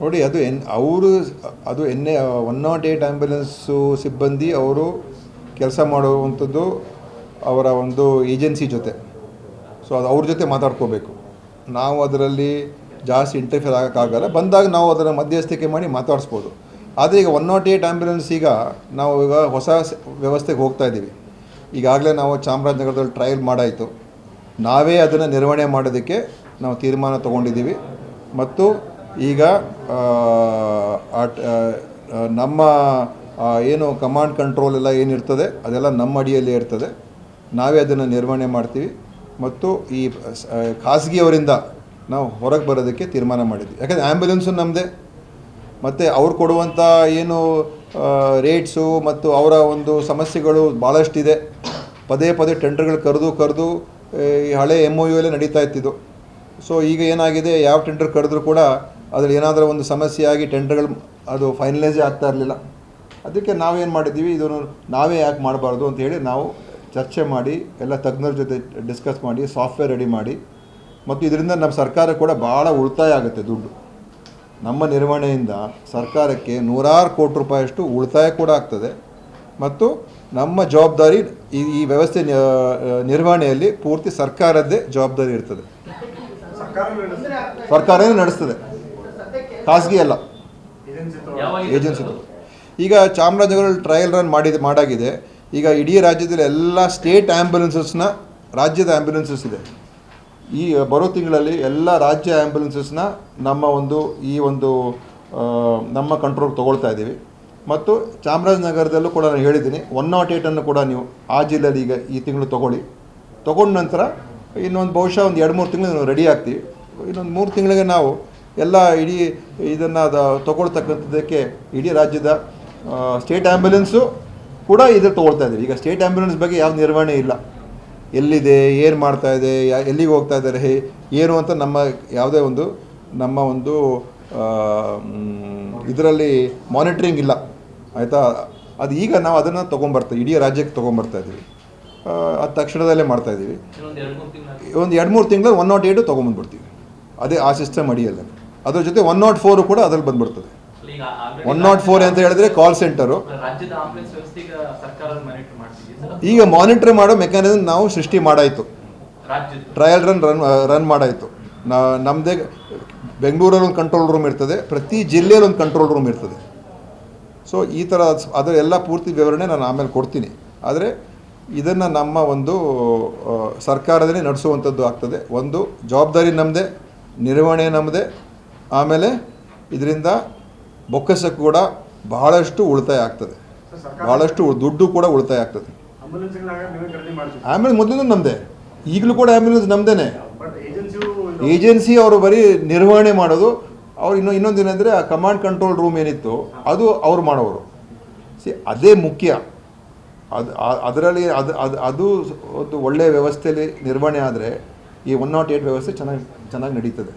ನೋಡಿ ಅದು 108 ಆ್ಯಂಬುಲೆನ್ಸು ಸಿಬ್ಬಂದಿ ಅವರು ಕೆಲಸ ಮಾಡುವಂಥದ್ದು ಅವರ ಒಂದು ಏಜೆನ್ಸಿ ಜೊತೆ. ಸೊ ಅದು ಅವ್ರ ಜೊತೆ ಮಾತಾಡ್ಕೋಬೇಕು. ನಾವು ಅದರಲ್ಲಿ ಜಾಸ್ತಿ ಇಂಟರ್ಫಿಯರ್ ಆಗೋಕ್ಕಾಗಲ್ಲ. ಬಂದಾಗ ನಾವು ಅದನ್ನು ಮಧ್ಯಸ್ಥಿಕೆ ಮಾಡಿ ಮಾತಾಡಿಸ್ಬೋದು. ಆದರೆ ಈಗ 108 ಆ್ಯಂಬುಲೆನ್ಸ್ ನಾವು ಹೊಸ ವ್ಯವಸ್ಥೆಗೆ ಹೋಗ್ತಾ ಇದ್ದೀವಿ. ಈಗಾಗಲೇ ನಾವು ಚಾಮರಾಜನಗರದಲ್ಲಿ ಟ್ರಯಲ್ ಮಾಡಾಯಿತು. ನಾವೇ ಅದನ್ನು ನಿರ್ವಹಣೆ ಮಾಡೋದಕ್ಕೆ ನಾವು ತೀರ್ಮಾನ ತೊಗೊಂಡಿದ್ದೀವಿ. ಮತ್ತು ಈಗ ನಮ್ಮ ಏನು ಕಮಾಂಡ್ ಕಂಟ್ರೋಲ್ ಎಲ್ಲ ಏನಿರ್ತದೆ ಅದೆಲ್ಲ ನಮ್ಮ ಅಡಿಯಲ್ಲಿ ಇರ್ತದೆ. ನಾವೇ ಅದನ್ನು ನಿರ್ವಹಣೆ ಮಾಡ್ತೀವಿ. ಮತ್ತು ಈ ಖಾಸಗಿಯವರಿಂದ ನಾವು ಹೊರಗೆ ಬರೋದಕ್ಕೆ ತೀರ್ಮಾನ ಮಾಡಿದ್ವಿ. ಯಾಕಂದರೆ ಆ್ಯಂಬುಲೆನ್ಸು ನಮ್ಮದೇ. ಮತ್ತು ಅವ್ರು ಕೊಡುವಂಥ ಏನು ರೇಟ್ಸು ಮತ್ತು ಅವರ ಒಂದು ಸಮಸ್ಯೆಗಳು ಭಾಳಷ್ಟಿದೆ. ಪದೇ ಟೆಂಡರ್ಗಳು ಕರೆದು ಈ ಹಳೆ MOU ಅಲ್ಲೇ ನಡೀತಾ ಇತ್ತಿದ್ದು. ಸೊ ಈಗ ಏನಾಗಿದೆ, ಯಾವ ಟೆಂಡರ್ ಕರೆದ್ರೂ ಕೂಡ ಅದರಲ್ಲಿ ಏನಾದರೂ ಒಂದು ಸಮಸ್ಯೆ ಆಗಿ ಟೆಂಡರ್ಗಳು ಅದು ಫೈನಲೈಸೇ ಆಗ್ತಾ ಇರಲಿಲ್ಲ. ಅದಕ್ಕೆ ನಾವೇನು ಮಾಡಿದ್ದೀವಿ, ಇದನ್ನು ನಾವೇ ಯಾಕೆ ಮಾಡಬಾರ್ದು ಅಂಥೇಳಿ ನಾವು ಚರ್ಚೆ ಮಾಡಿ ಎಲ್ಲ ತಜ್ಞರ ಜೊತೆ ಡಿಸ್ಕಸ್ ಮಾಡಿ ಸಾಫ್ಟ್ವೇರ್ ರೆಡಿ ಮಾಡಿ, ಮತ್ತು ಇದರಿಂದ ನಮ್ಮ ಸರ್ಕಾರ ಕೂಡ ಭಾಳ ಉಳಿತಾಯ ಆಗುತ್ತೆ. ದುಡ್ಡು ನಮ್ಮ ನಿರ್ವಹಣೆಯಿಂದ ಸರ್ಕಾರಕ್ಕೆ ನೂರಾರು ಕೋಟಿ ರೂಪಾಯಿಯಷ್ಟು ಉಳಿತಾಯ ಕೂಡ ಆಗ್ತದೆ. ಮತ್ತು ನಮ್ಮ ಜವಾಬ್ದಾರಿ ಈ ವ್ಯವಸ್ಥೆ ನಿರ್ವಹಣೆಯಲ್ಲಿ ಪೂರ್ತಿ ಸರ್ಕಾರದ್ದೇ ಜವಾಬ್ದಾರಿ ಇರ್ತದೆ. ಸರ್ಕಾರನೇ ನಡೆಸ್ತದೆ, ಖಾಸಗಿ ಅಲ್ಲ, ಏಜೆನ್ಸಿ. ಈಗ ಚಾಮರಾಜನಗರದಲ್ಲಿ ಟ್ರಯಲ್ ರನ್ ಮಾಡಾಗಿದೆ. ಈಗ ಇಡೀ ರಾಜ್ಯದಲ್ಲಿ ಎಲ್ಲ ಸ್ಟೇಟ್ ಆ್ಯಂಬುಲೆನ್ಸಸ್ನ ರಾಜ್ಯದ ಆ್ಯಂಬುಲೆನ್ಸಸ್ ಇದೆ. ಈ ಬರೋ ತಿಂಗಳಲ್ಲಿ ಎಲ್ಲ ರಾಜ್ಯ ಆ್ಯಂಬುಲೆನ್ಸಸ್ನ ನಮ್ಮ ಕಂಟ್ರೋಲ್ ತೊಗೊಳ್ತಾ ಇದ್ದೀವಿ. ಮತ್ತು ಚಾಮರಾಜನಗರದಲ್ಲೂ ಕೂಡ ನಾನು ಹೇಳಿದ್ದೀನಿ, 108 ಕೂಡ ನೀವು ಆ ಜಿಲ್ಲೆಯಲ್ಲಿ ಈಗ ಈ ತಿಂಗಳು ತೊಗೊಂಡ ನಂತರ ಇನ್ನೊಂದು ಬಹುಶಃ ಒಂದು 2-3 ತಿಂಗಳು ರೆಡಿ ಆಗ್ತೀವಿ. ಇನ್ನೊಂದು 3 ತಿಂಗಳಿಗೆ ನಾವು ಎಲ್ಲ ಇಡೀ ಇದನ್ನು ತೊಗೊಳ್ತಕ್ಕಂಥದ್ದಕ್ಕೆ ಇಡೀ ರಾಜ್ಯದ ಸ್ಟೇಟ್ ಆ್ಯಂಬುಲೆನ್ಸು ಕೂಡ ತೊಗೊಳ್ತಾ ಇದ್ದೀವಿ. ಈಗ ಸ್ಟೇಟ್ ಆ್ಯಂಬುಲೆನ್ಸ್ ಬಗ್ಗೆ ಯಾವ ನಿರ್ವಹಣೆ ಇಲ್ಲ, ಎಲ್ಲಿದೆ, ಏನು ಮಾಡ್ತಾಯಿದೆ, ಎಲ್ಲಿಗೆ ಹೋಗ್ತಾ ಇದ್ದಾರೆ, ಏನು ಅಂತ ಯಾವುದೇ ನಮ್ಮ ಒಂದು ಇದರಲ್ಲಿ ಮಾನಿಟ್ರಿಂಗ್ ಇಲ್ಲ, ಆಯಿತಾ. ಅದು ಈಗ ನಾವು ಅದನ್ನು ತೊಗೊಂಬರ್ತೀವಿ, ಇಡೀ ರಾಜ್ಯಕ್ಕೆ ತೊಗೊಂಬರ್ತಾ ಇದ್ದೀವಿ. ಅದು ತಕ್ಷಣದಲ್ಲೇ ಮಾಡ್ತಾಯಿದ್ದೀವಿ. ಒಂದು 2-3 ತಿಂಗಳು 108 ತೊಗೊಂಬಂದ್ಬಿಡ್ತೀವಿ. ಅದೇ ಆ ಸಿಸ್ಟಮ್ ಅಡಿಯಲ್ಲ. ಅದ್ರ ಜೊತೆ 104 ಕೂಡ ಅದ್ರಲ್ಲಿ ಬಂದ್ಬಿಡ್ತದೆ. 104 ಅಂತ ಹೇಳಿದ್ರೆ ಕಾಲ್ ಸೆಂಟರು. ಈಗ ಮಾನಿಟರ್ ಮಾಡೋ ಮೆಕ್ಯಾನಿಸಮ್ ನಾವು ಸೃಷ್ಟಿ ಮಾಡಾಯಿತು. Trial run ಮಾಡಾಯಿತು. ನಮ್ಮದೇ ಬೆಂಗಳೂರಲ್ಲಿ ಒಂದು ಕಂಟ್ರೋಲ್ ರೂಮ್ ಇರ್ತದೆ, ಪ್ರತಿ ಜಿಲ್ಲೆಯಲ್ಲಿ ಒಂದು ಕಂಟ್ರೋಲ್ ರೂಮ್ ಇರ್ತದೆ. ಸೊ ಈ ಥರ ಅದರ ಎಲ್ಲ ಪೂರ್ತಿ ವಿವರಣೆ ನಾನು ಆಮೇಲೆ ಕೊಡ್ತೀನಿ. ಆದರೆ ಇದನ್ನು ನಮ್ಮ ಒಂದು ಸರ್ಕಾರದಲ್ಲಿ ನಡೆಸುವಂಥದ್ದು ಆಗ್ತದೆ. ಒಂದು ಜವಾಬ್ದಾರಿ ನಮ್ಮದೇ, ನಿರ್ವಹಣೆ ನಮ್ಮದೇ. ಆಮೇಲೆ ಇದರಿಂದ ಬೊಕ್ಕಸಕ್ಕೂ ಕೂಡ ಬಹಳಷ್ಟು ಉಳಿತಾಯ ಆಗ್ತದೆ, ಭಾಳಷ್ಟು ದುಡ್ಡು ಕೂಡ ಉಳಿತಾಯ ಆಗ್ತದೆ. ಆ್ಯಂಬುಲೆನ್ಸ್ ಮೊದಲು ನಮ್ಮದೇ, ಈಗಲೂ ಕೂಡ ಆ್ಯಂಬುಲೆನ್ಸ್ ನಮ್ಮದೇ. ಏಜೆನ್ಸಿ ಅವರು ಬರೀ ನಿರ್ವಹಣೆ ಮಾಡೋದು. ಅವ್ರು ಇನ್ನೊಂದು ಏನಂದರೆ ಆ ಕಮಾಂಡ್ ಕಂಟ್ರೋಲ್ ರೂಮ್ ಏನಿತ್ತು ಅದು ಅವ್ರು ಮಾಡೋರು. ಅದೇ ಮುಖ್ಯ. ಅದರಲ್ಲಿ ಅದು ಒಂದು ಒಳ್ಳೆಯ ವ್ಯವಸ್ಥೆಯಲ್ಲಿ ನಿರ್ವಹಣೆ ಆದರೆ ಈ 108 ವ್ಯವಸ್ಥೆ ಚೆನ್ನಾಗಿ ನಡೀತದೆ.